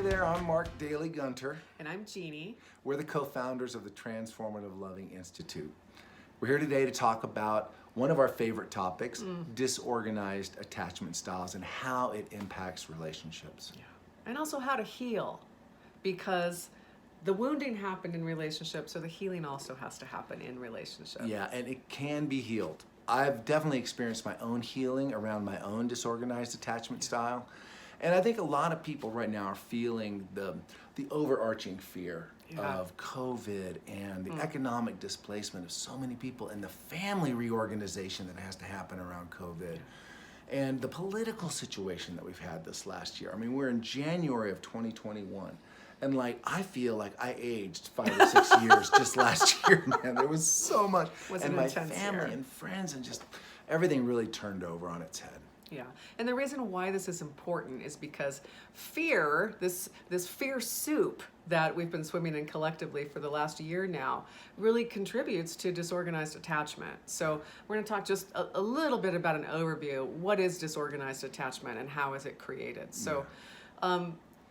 Hey there, I'm Mark Daly Gunter. And I'm Jeannie. We're the co-founders of the Transformative Loving Institute. We're here today to talk about one of our favorite topics, disorganized attachment styles and how it impacts relationships. Yeah. And also how to heal, because the wounding happened in relationships, so the healing also has to happen in relationships. Yeah, and it can be healed. I've definitely experienced my own healing around my own disorganized attachment style. And I think a lot of people right now are feeling the overarching fear of COVID and the economic displacement of so many people and the family reorganization that has to happen around COVID. And the political situation that we've had this last year. I mean, we're in January of 2021. And I feel like I aged 5 or 6 years just last year, man. There was so much. And my family and friends and just everything really turned over on its head. Yeah, and the reason why this is important is because fear, this fear soup that we've been swimming in collectively for the last year now, really contributes to disorganized attachment. So we're going to talk just a little bit about an overview. What is disorganized attachment and how is it created? So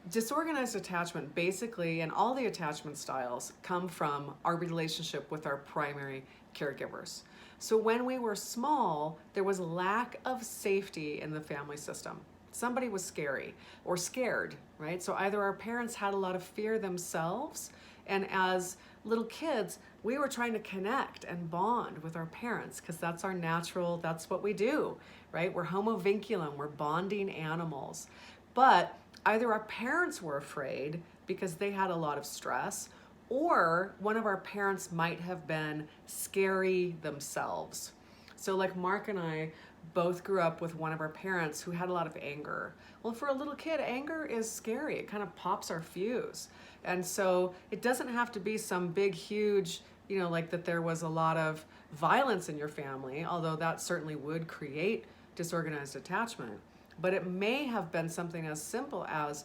disorganized attachment basically, and all the attachment styles, come from our relationship with our primary caregivers. So when we were small, there was lack of safety in the family system. Somebody was scary or scared, right? So either our parents had a lot of fear themselves, and as little kids, we were trying to connect and bond with our parents because that's our natural, that's what we do, right? We're homo vinculum, we're bonding animals. But either our parents were afraid because they had a lot of stress, or one of our parents might have been scary themselves. So like Mark and I both grew up with one of our parents who had a lot of anger. Well, for a little kid, anger is scary. It kind of pops our fuse. And so it doesn't have to be some big, huge, like that there was a lot of violence in your family, although that certainly would create disorganized attachment. But it may have been something as simple as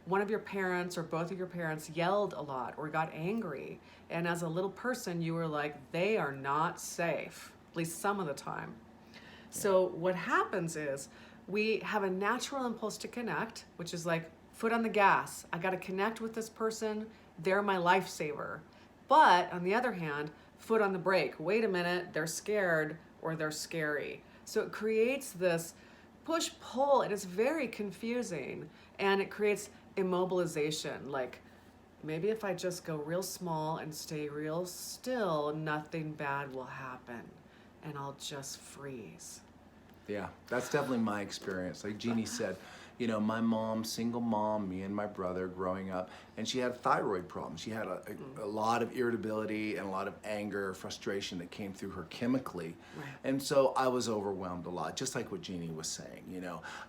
one of your parents or both of your parents yelled a lot or got angry. And as a little person, you were like, they are not safe, at least some of the time. Yeah. So what happens is we have a natural impulse to connect, which is like foot on the gas. I got to connect with this person. They're my lifesaver. But on the other hand, foot on the brake. Wait a minute, they're scared or they're scary. So it creates this push-pull. It is very confusing, and it creates immobilization. Like, maybe if I just go real small and stay real still, nothing bad will happen, and I'll just freeze. Yeah, that's definitely my experience. Like Jeannie said, my mom, single mom, me and my brother growing up, and she had thyroid problems. She had a lot of irritability and a lot of anger, frustration that came through her chemically. Right. And so I was overwhelmed a lot, just like what Jeannie was saying.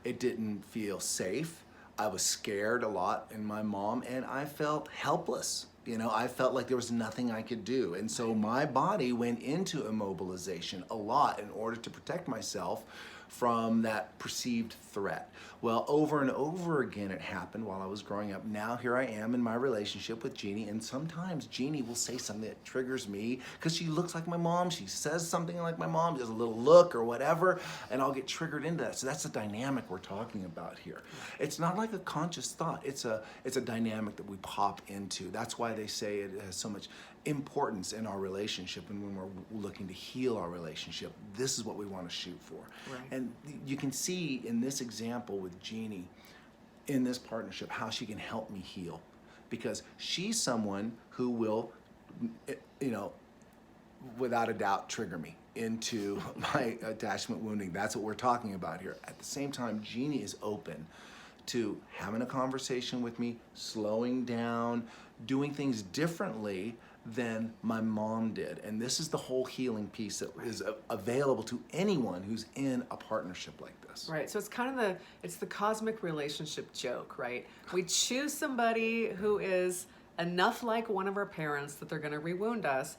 It didn't feel safe. I was scared a lot in my mom, and I felt helpless. I felt like there was nothing I could do. And so my body went into immobilization a lot in order to protect myself from that perceived threat. Well, over and over again it happened while I was growing up. Now here I am in my relationship with Jeannie, and sometimes Jeannie will say something that triggers me because she looks like my mom. She says something like my mom, just a little look or whatever, and I'll get triggered into that. So that's the dynamic we're talking about here. It's not like a conscious thought. It's a dynamic that we pop into. That's why they say it has so much importance in our relationship, and when we're looking to heal our relationship, this is what we want to shoot for. Right. And you can see in this example with Jeannie, in this partnership, how she can help me heal, because she's someone who will, without a doubt, trigger me into my attachment wounding. That's what we're talking about here. At the same time, Jeannie is open to having a conversation with me, slowing down, doing things differently than my mom did. And this is the whole healing piece that is available to anyone who's in a partnership like this. Right. So it's kind of the cosmic relationship joke, right? We choose somebody who is enough like one of our parents that they're going to rewound us,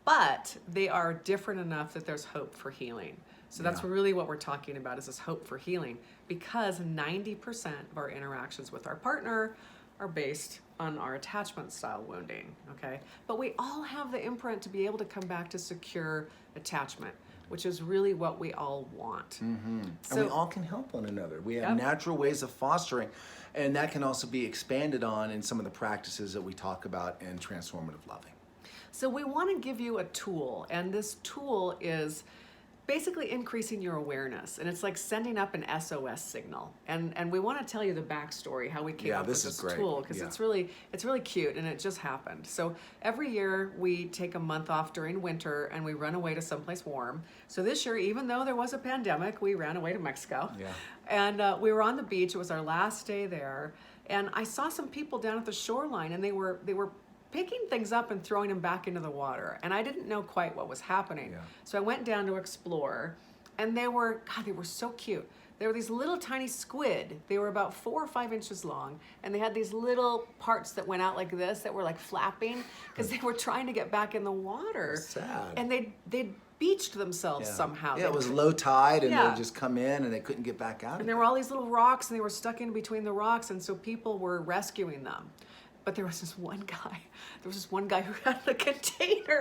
but they are different enough that there's hope for healing. So that's really what we're talking about, is this hope for healing, because 90% of our interactions with our partner are based on our attachment style wounding, okay? But we all have the imprint to be able to come back to secure attachment. which is really what we all want. And we all can help one another. We have natural ways of fostering, and that can also be expanded on in some of the practices that we talk about in transformative loving. So we want to give you a tool, and this tool is basically increasing your awareness, and it's like sending up an SOS signal. And we want to tell you the backstory, how we came up with this tool, because it's really cute, and it just happened. So every year we take a month off during winter and we run away to someplace warm. So this year, even though there was a pandemic, we ran away to Mexico. And we were on the beach. It was our last day there, and I saw some people down at the shoreline, and they were picking things up and throwing them back into the water. And I didn't know quite what was happening. So I went down to explore, and they were so cute. They were these little tiny squid. They were about 4 or 5 inches long, and they had these little parts that went out like this that were like flapping because they were trying to get back in the water. Sad. And they beached themselves somehow. Yeah, it was low tide, and they just come in and they couldn't get back out. And there were all these little rocks, and they were stuck in between the rocks, and so people were rescuing them. But there was this one guy. There was this one guy who had the container,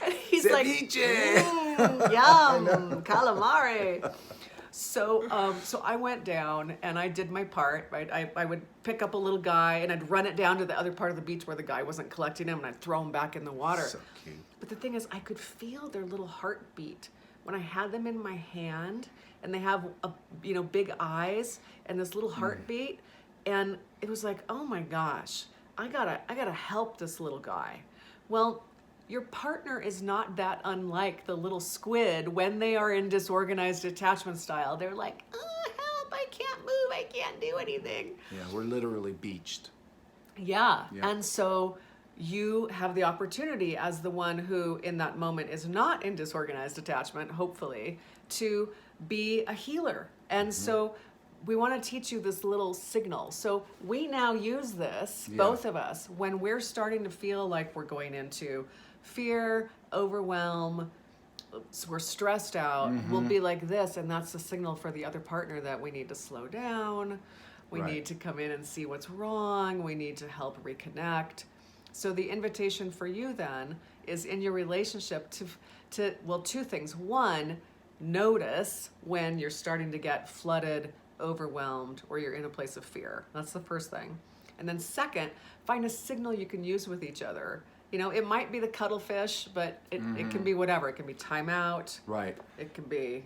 and he's like, yum, calamari. So I went down and I did my part. Right, I would pick up a little guy and I'd run it down to the other part of the beach where the guy wasn't collecting him, and I'd throw him back in the water. So cute. But the thing is, I could feel their little heartbeat when I had them in my hand, and they have big eyes and this little heartbeat, and it was like, oh my gosh. I gotta help this little guy. Well, your partner is not that unlike the little squid when they are in disorganized attachment style. They're like, oh, help, I can't move, I can't do anything. Yeah, we're literally beached. Yeah, and so you have the opportunity as the one who in that moment is not in disorganized attachment, hopefully, to be a healer. And so we want to teach you this little signal. So we now use this, both of us, when we're starting to feel like we're going into fear, overwhelm, we're stressed out, we'll be like this, and that's the signal for the other partner that we need to slow down, we need to come in and see what's wrong, we need to help reconnect. So the invitation for you then is in your relationship to well, 2 things. 1, notice when you're starting to get flooded, overwhelmed, or you're in a place of fear. That's the first thing. And then second, find a signal you can use with each other. It might be the cuttlefish, but it can be whatever. It can be timeout. Right. It can be,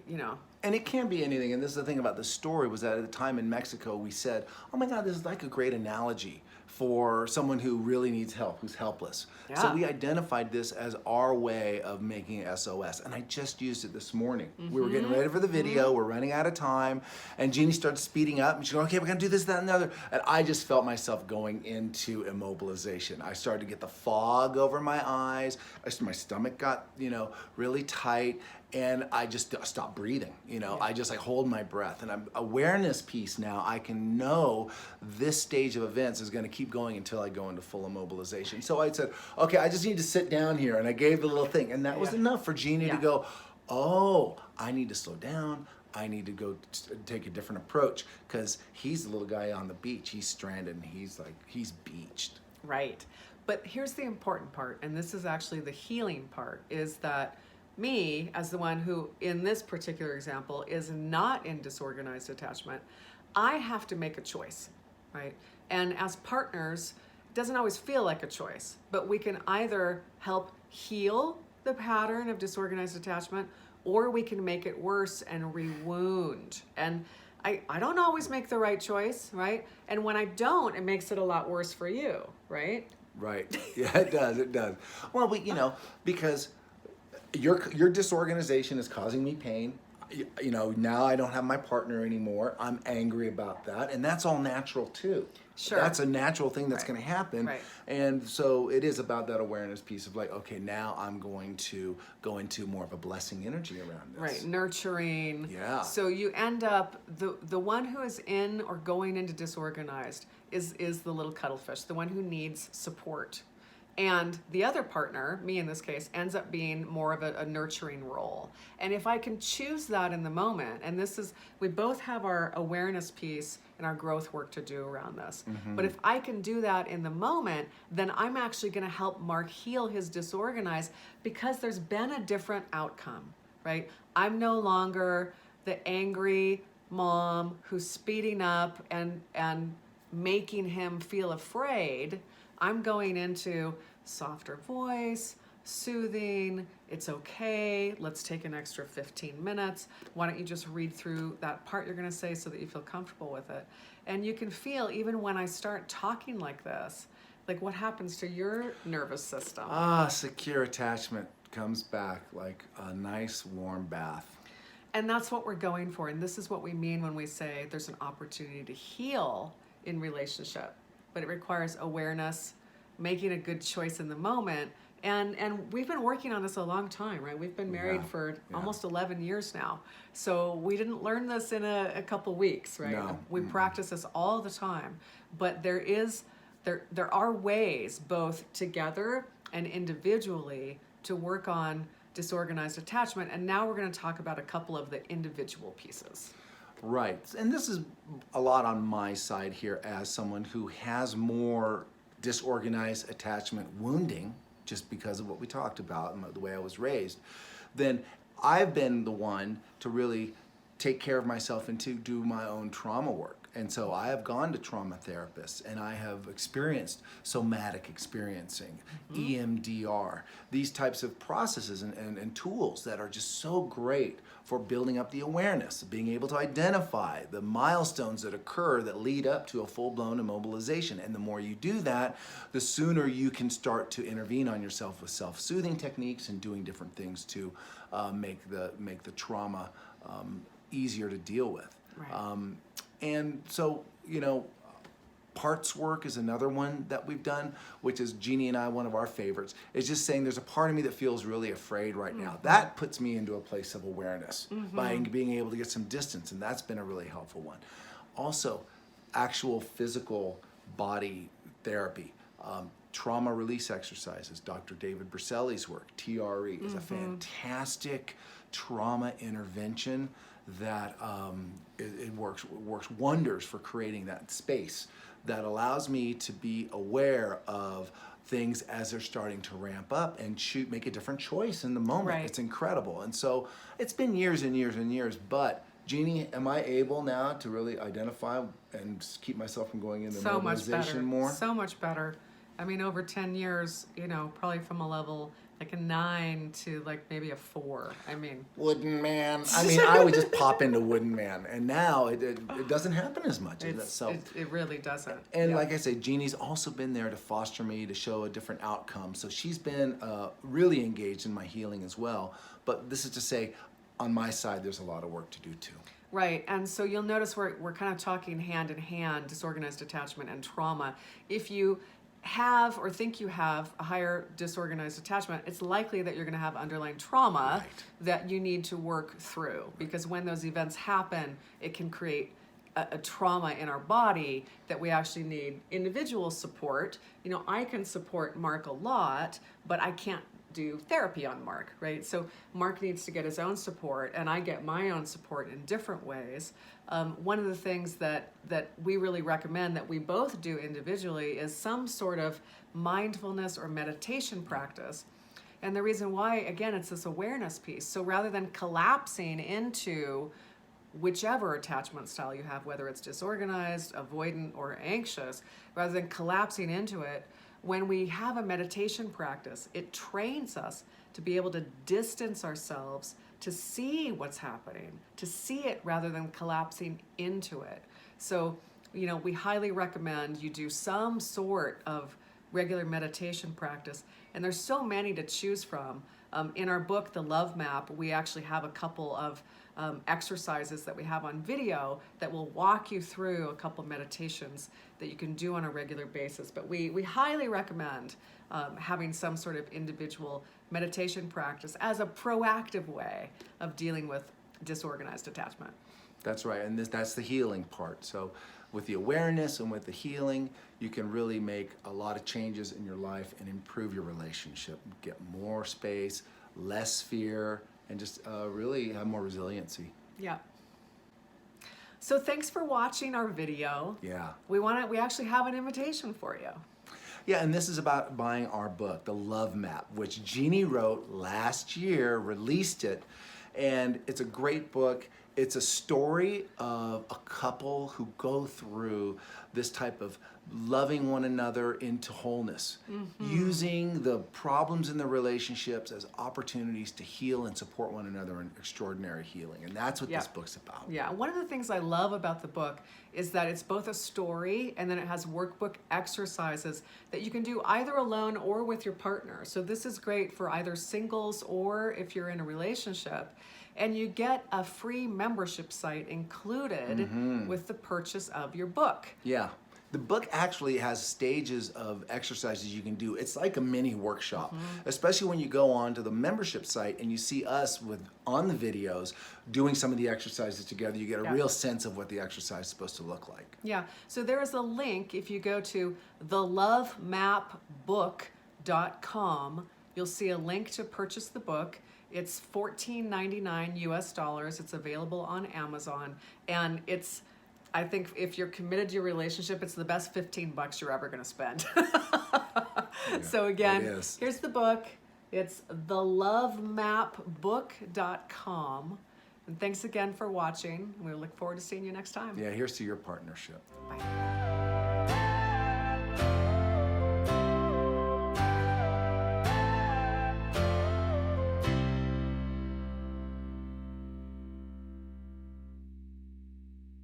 And it can be anything. And this is the thing about the story, was that at the time in Mexico, we said, oh my God, this is like a great analogy for someone who really needs help, who's helpless. So we identified this as our way of making SOS. And I just used it this morning. We were getting ready for the video. We're running out of time. And Jeannie started speeding up. And she goes, okay, we're going to do this, that, and the other. And I just felt myself going into immobilization. I started to get the fog over my eyes. My stomach got, really tight. And I just stopped breathing, I just hold my breath. And awareness piece now, I can know this stage of events is going to keep going until I go into full immobilization. So I said, okay, I just need to sit down here. And I gave the little thing. And that was enough for Jeannie to go, oh, I need to slow down. I need to go take a different approach, because he's the little guy on the beach. He's stranded and he's beached. Right. But here's the important part. And this is actually the healing part, is that me, as the one who, in this particular example, is not in disorganized attachment, I have to make a choice, right? And as partners, it doesn't always feel like a choice, but we can either help heal the pattern of disorganized attachment, or we can make it worse and re-wound. And I don't always make the right choice, right? And when I don't, it makes it a lot worse for you, right? Right. Yeah, it does. Well, because your disorganization is causing me pain. Now I don't have my partner anymore. I'm angry about that. And that's all natural too. Sure. That's a natural thing that's going to happen. Right. And so it is about that awareness piece of like, okay, now I'm going to go into more of a blessing energy around this. Right. Nurturing. Yeah. So you end up, the one who is in or going into disorganized is the little cuttlefish, the one who needs support. And the other partner, me in this case, ends up being more of a nurturing role. And if I can choose that in the moment, and we both have our awareness piece and our growth work to do around this. But if I can do that in the moment, then I'm actually going to help Mark heal his disorganized, because there's been a different outcome. right? I'm no longer the angry mom who's speeding up and making him feel afraid. I'm going into softer voice, soothing, it's okay, let's take an extra 15 minutes. Why don't you just read through that part you're gonna say so that you feel comfortable with it? And you can feel, even when I start talking like this, like what happens to your nervous system. Secure attachment comes back like a nice warm bath. And that's what we're going for. And this is what we mean when we say there's an opportunity to heal in relationship. But it requires awareness, making a good choice in the moment. And we've been working on this a long time, right? We've been married for almost 11 years now. So we didn't learn this in a couple weeks, right? No. We practice this all the time. But there are ways, both together and individually, to work on disorganized attachment. And now we're going to talk about a couple of the individual pieces. Right. And this is a lot on my side here as someone who has more disorganized attachment wounding, just because of what we talked about and the way I was raised. Then I've been the one to really take care of myself and to do my own trauma work. And so I have gone to trauma therapists, and I have experienced somatic experiencing, EMDR, these types of processes and tools that are just so great for building up the awareness, being able to identify the milestones that occur that lead up to a full-blown immobilization. And the more you do that, the sooner you can start to intervene on yourself with self-soothing techniques and doing different things to make the trauma easier to deal with. Right. And so, parts work is another one that we've done, which is Jeannie and I, one of our favorites, is just saying there's a part of me that feels really afraid right now. That puts me into a place of awareness by being able to get some distance, and that's been a really helpful one. Also, actual physical body therapy. Trauma release exercises, Dr. David Berselli's work, TRE, is a fantastic trauma intervention that it works wonders for creating that space that allows me to be aware of things as they're starting to ramp up and make a different choice in the moment. Right. It's incredible. And so it's been years and years and years, but Jeannie, am I able now to really identify and keep myself from going into So much better. mobilization more? So much better. I mean, over 10 years, probably from a level like a 9 to like maybe a 4. I mean, Wooden man. I mean, I would just pop into Wooden man, and now it doesn't happen as much. it really doesn't. And like I say, Jeannie's also been there to foster me, to show a different outcome. So she's been really engaged in my healing as well. But this is to say, on my side, there's a lot of work to do too. Right, and so you'll notice we're kind of talking hand in hand, disorganized attachment and trauma. If you have or think you have a higher disorganized attachment, it's likely that you're going to have underlying trauma that you need to work through, because when those events happen, it can create a trauma in our body that we actually need individual support. I can support Mark a lot, but I can't do therapy on Mark, right? So Mark needs to get his own support, and I get my own support in different ways. One of the things that we really recommend that we both do individually is some sort of mindfulness or meditation practice. And the reason why, again, it's this awareness piece. So rather than collapsing into whichever attachment style you have, whether it's disorganized, avoidant, or anxious, rather than collapsing into it, when we have a meditation practice, it trains us to be able to distance ourselves, to see what's happening, to see it rather than collapsing into it. So, we highly recommend you do some sort of regular meditation practice, and there's so many to choose from. In our book, The Love Map, we actually have a couple of exercises that we have on video that will walk you through a couple meditations that you can do on a regular basis. But we highly recommend having some sort of individual meditation practice as a proactive way of dealing with disorganized attachment. That's right, and that's the healing part. So with the awareness and with the healing, you can really make a lot of changes in your life and improve your relationship, get more space, less fear, and just really have more resiliency. Yeah. So thanks for watching our video. Yeah. We actually have an invitation for you. Yeah, and this is about buying our book, The Love Map, which Jeannie wrote last year, released it, And it's a great book. It's a story of a couple who go through this type of loving one another into wholeness, using the problems in the relationships as opportunities to heal and support one another in extraordinary healing. And that's what Yeah. this book's about. Yeah, one of the things I love about the book is that it's both a story and then it has workbook exercises that you can do either alone or with your partner. So this is great for either singles or if you're in a relationship. And you get a free membership site included with the purchase of your book. Yeah. The book actually has stages of exercises you can do. It's like a mini workshop, especially when you go on to the membership site and you see us on the videos doing some of the exercises together. You get a real sense of what the exercise is supposed to look like. Yeah, so there is a link if you go to thelovemapbook.com. You'll see a link to purchase the book. It's $14.99 US dollars. It's available on Amazon, and I think if you're committed to your relationship, it's the best $15 you're ever going to spend. So again, here's the book. It's thelovemapbook.com. And thanks again for watching. We look forward to seeing you next time. Yeah, here's to your partnership. Bye.